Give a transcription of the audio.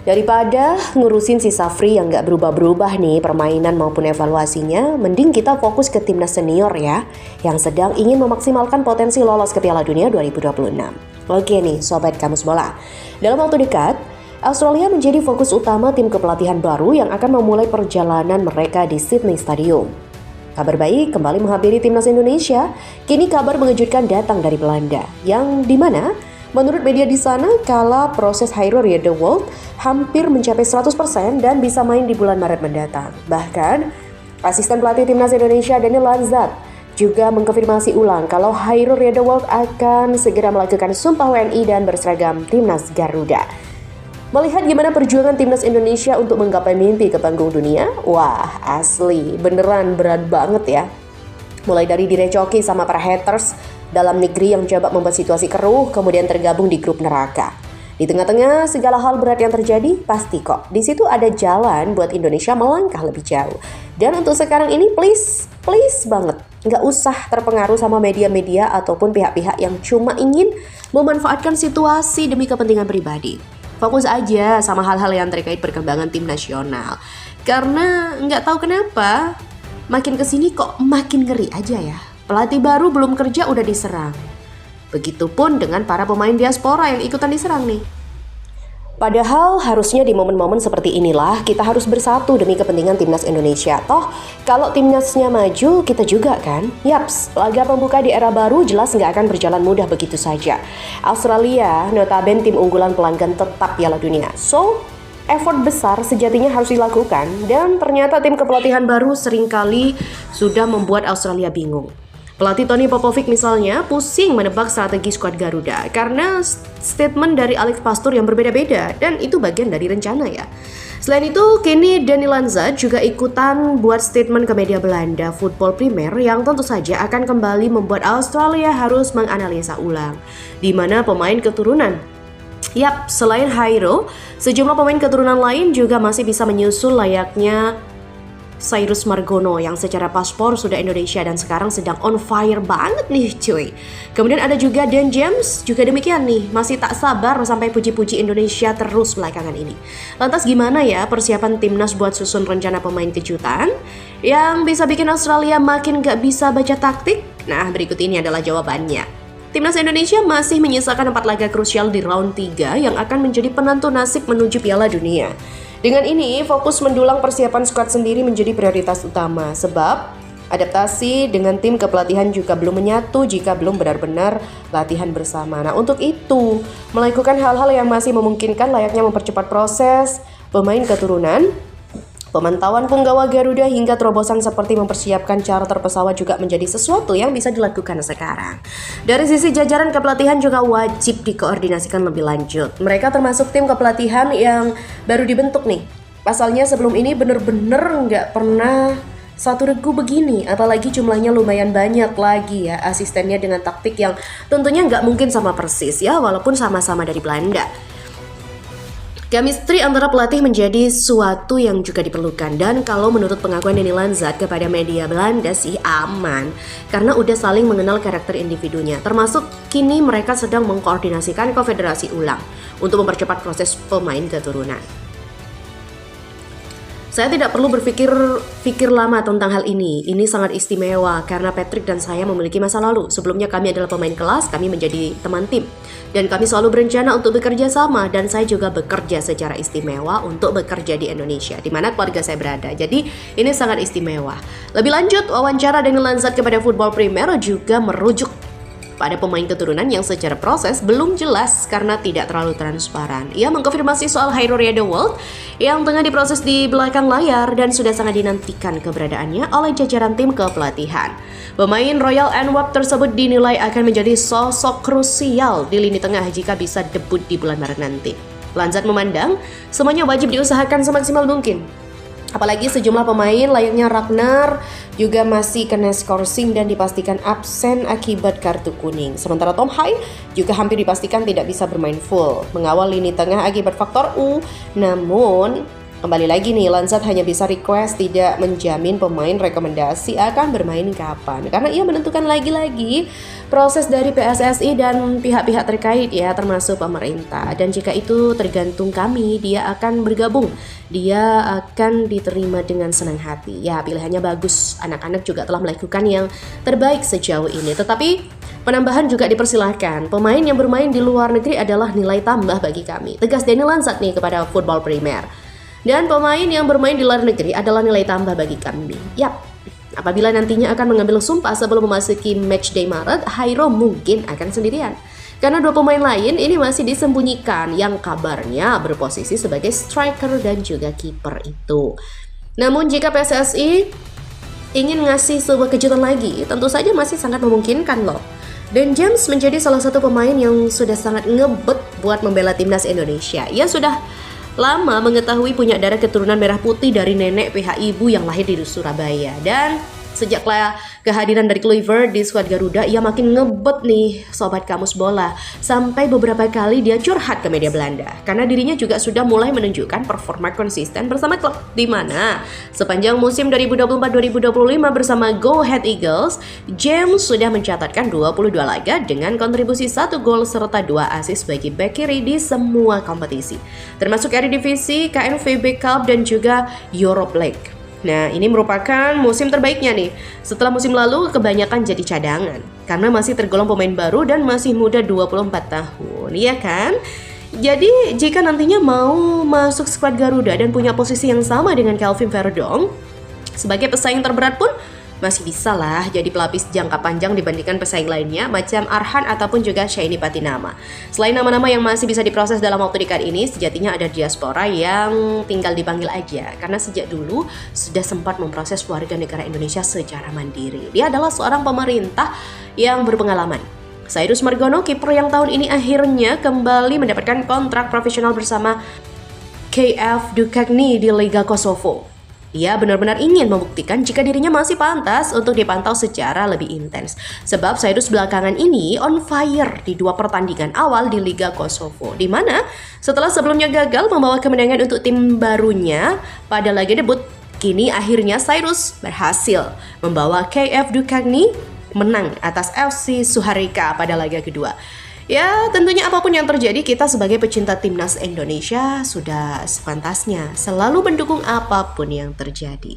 Daripada ngurusin si Safri yang gak berubah-berubah nih permainan maupun evaluasinya, mending kita fokus ke timnas senior ya, yang sedang ingin memaksimalkan potensi lolos ke Piala Dunia 2026. Oke nih Sobat Kamus Bola, dalam waktu dekat, Australia menjadi fokus utama tim kepelatihan baru yang akan memulai perjalanan mereka di Sydney Stadium. Kabar baik kembali menghampiri timnas Indonesia, kini kabar mengejutkan datang dari Belanda, yang dimana menurut media di sana, kala proses Hairo Riedewald hampir mencapai 100% dan bisa main di bulan Maret mendatang. Bahkan, asisten pelatih timnas Indonesia Daniel Lanzat juga mengkonfirmasi ulang kalau Hairo Riedewald akan segera melakukan sumpah WNI dan berseragam timnas Garuda. Melihat gimana perjuangan timnas Indonesia untuk menggapai mimpi ke panggung dunia, wah asli beneran berat banget ya. Mulai dari direcoki sama para haters dalam negeri yang coba membuat situasi keruh, kemudian tergabung di grup neraka. Di tengah-tengah segala hal berat yang terjadi, pasti kok di situ ada jalan buat Indonesia melangkah lebih jauh. Dan untuk sekarang ini please banget, nggak usah terpengaruh sama media-media ataupun pihak-pihak yang cuma ingin memanfaatkan situasi demi kepentingan pribadi. Fokus aja sama hal-hal yang terkait perkembangan tim nasional. Karena nggak tahu kenapa, makin kesini kok makin ngeri aja ya. Pelatih baru belum kerja udah diserang. Begitupun dengan para pemain diaspora yang ikutan diserang nih. Padahal harusnya di momen-momen seperti inilah kita harus bersatu demi kepentingan timnas Indonesia. Toh kalau timnasnya maju kita juga kan. Yaps, laga pembuka di era baru jelas nggak akan berjalan mudah begitu saja. Australia notabene tim unggulan pelanggan tetap Piala Dunia. So effort besar sejatinya harus dilakukan dan ternyata tim kepelatihan baru seringkali sudah membuat Australia bingung. Pelatih Tony Popovic misalnya pusing menebak strategi skuad Garuda karena statement dari Alex Pastoor yang berbeda-beda dan itu bagian dari rencana ya. Selain itu, kini Daniel Lanzat juga ikutan buat statement ke media Belanda Football Premier yang tentu saja akan kembali membuat Australia harus menganalisa ulang di mana pemain keturunan. Yap, selain Hairo, sejumlah pemain keturunan lain juga masih bisa menyusul layaknya Cyrus Margono yang secara paspor sudah Indonesia dan sekarang sedang on fire banget nih cuy. Kemudian ada juga Dan James, juga demikian nih, masih tak sabar sampai puji-puji Indonesia terus belakangan ini. Lantas gimana ya persiapan timnas buat susun rencana pemain kejutan yang bisa bikin Australia makin gak bisa baca taktik? Nah berikut ini adalah jawabannya. Timnas Indonesia masih menyisakan 4 laga krusial di round 3 yang akan menjadi penentu nasib menuju Piala Dunia. Dengan ini, fokus mendulang persiapan skuad sendiri menjadi prioritas utama sebab adaptasi dengan tim kepelatihan juga belum menyatu jika belum benar-benar latihan bersama. Nah, untuk itu, melakukan hal-hal yang masih memungkinkan layaknya mempercepat proses pemain keturunan, pemantauan punggawa Garuda hingga terobosan seperti mempersiapkan charter pesawat juga menjadi sesuatu yang bisa dilakukan sekarang. Dari sisi jajaran kepelatihan juga wajib dikoordinasikan lebih lanjut. Mereka termasuk tim kepelatihan yang baru dibentuk nih. Pasalnya sebelum ini bener-bener nggak pernah satu regu begini, apalagi jumlahnya lumayan banyak lagi ya asistennya dengan taktik yang tentunya nggak mungkin sama persis ya, walaupun sama-sama dari Belanda. Chemistry antara pelatih menjadi suatu yang juga diperlukan dan kalau menurut pengakuan Daniel Lanzat kepada media Belanda sih aman karena udah saling mengenal karakter individunya, termasuk kini mereka sedang mengkoordinasikan konfederasi ulang untuk mempercepat proses pemain keturunan. Saya tidak perlu berpikir lama tentang hal ini. Ini sangat istimewa karena Patrick dan saya memiliki masa lalu. Sebelumnya kami adalah pemain kelas, kami menjadi teman tim. Dan kami selalu berencana untuk bekerja sama dan saya juga bekerja secara istimewa untuk bekerja di Indonesia, di mana keluarga saya berada. Jadi ini sangat istimewa. Lebih lanjut, wawancara Daniel Lanzat kepada Football Premier juga merujuk pada pemain keturunan yang secara proses belum jelas karena tidak terlalu transparan. Ia mengkonfirmasi soal Hairo Riedewald yang tengah diproses di belakang layar dan sudah sangat dinantikan keberadaannya oleh jajaran tim kepelatihan. Pemain Royal Antwerp tersebut dinilai akan menjadi sosok krusial di lini tengah jika bisa debut di bulan Maret nanti. Lanzat memandang semuanya wajib diusahakan semaksimal mungkin. Apalagi sejumlah pemain layaknya Ragnar juga masih kena skorsing dan dipastikan absen akibat kartu kuning. Sementara Tom Hai juga hampir dipastikan tidak bisa bermain full mengawal lini tengah akibat faktor U. Namun Kembali lagi nih, Lansat hanya bisa request, tidak menjamin pemain rekomendasi akan bermain kapan. Karena ia menentukan lagi-lagi proses dari PSSI dan pihak-pihak terkait ya, termasuk pemerintah. Dan jika itu tergantung kami, dia akan bergabung. Dia akan diterima dengan senang hati. Ya, pilihannya bagus. Anak-anak juga telah melakukan yang terbaik sejauh ini. Tetapi penambahan juga dipersilahkan. Pemain yang bermain di luar negeri adalah nilai tambah bagi kami. Tegas Denny Lansat nih kepada Football Premier. Dan pemain yang bermain di luar negeri adalah nilai tambah bagi kami. Yap, apabila nantinya akan mengambil sumpah sebelum memasuki matchday Maret, Hairo mungkin akan sendirian. Karena 2 pemain lain ini masih disembunyikan yang kabarnya berposisi sebagai striker dan juga kiper itu. Namun jika PSSI ingin ngasih sebuah kejutan lagi, tentu saja masih sangat memungkinkan loh. Dan James menjadi salah satu pemain yang sudah sangat ngebet buat membela timnas Indonesia. Ia sudah lama mengetahui punya darah keturunan merah putih dari nenek pihak ibu yang lahir di Surabaya. Dan sejaklah kehadiran dari Kluivert di skuad Garuda, ia makin ngebet nih sobat kamus bola. Sampai beberapa kali dia curhat ke media Belanda karena dirinya juga sudah mulai menunjukkan performa konsisten bersama klub, di mana sepanjang musim 2024-2025 bersama Go Ahead Eagles, James sudah mencatatkan 22 laga dengan kontribusi 1 gol serta 2 assist bagi bek kiri di semua kompetisi, termasuk Eredivisie, KNVB Cup dan juga Europe League. Nah, ini merupakan musim terbaiknya nih. Setelah musim lalu kebanyakan jadi cadangan karena masih tergolong pemain baru dan masih muda 24 tahun, ya kan? Jadi, jika nantinya mau masuk skuad Garuda dan punya posisi yang sama dengan Kelvin Verdong sebagai pesaing terberat pun masih bisa lah jadi pelapis jangka panjang dibandingkan pesaing lainnya macam Arhan ataupun juga Shaini Patinama. Selain nama-nama yang masih bisa diproses dalam waktu dekat ini, sejatinya ada diaspora yang tinggal dipanggil aja karena sejak dulu sudah sempat memproses warga negara Indonesia secara mandiri. Dia adalah seorang pemerintah yang berpengalaman. Cyrus Margono, kiper yang tahun ini akhirnya kembali mendapatkan kontrak profesional bersama KF Dukakni di Liga Kosovo. Ia benar-benar ingin membuktikan jika dirinya masih pantas untuk dipantau secara lebih intens. Sebab Cyrus belakangan ini on fire di 2 pertandingan awal di Liga Kosovo, di mana setelah sebelumnya gagal membawa kemenangan untuk tim barunya pada laga debut, kini akhirnya Cyrus berhasil membawa KF Dukakni menang atas FC Suharika pada laga kedua. Ya, tentunya apapun yang terjadi, kita sebagai pecinta timnas Indonesia sudah sepantasnya selalu mendukung apapun yang terjadi.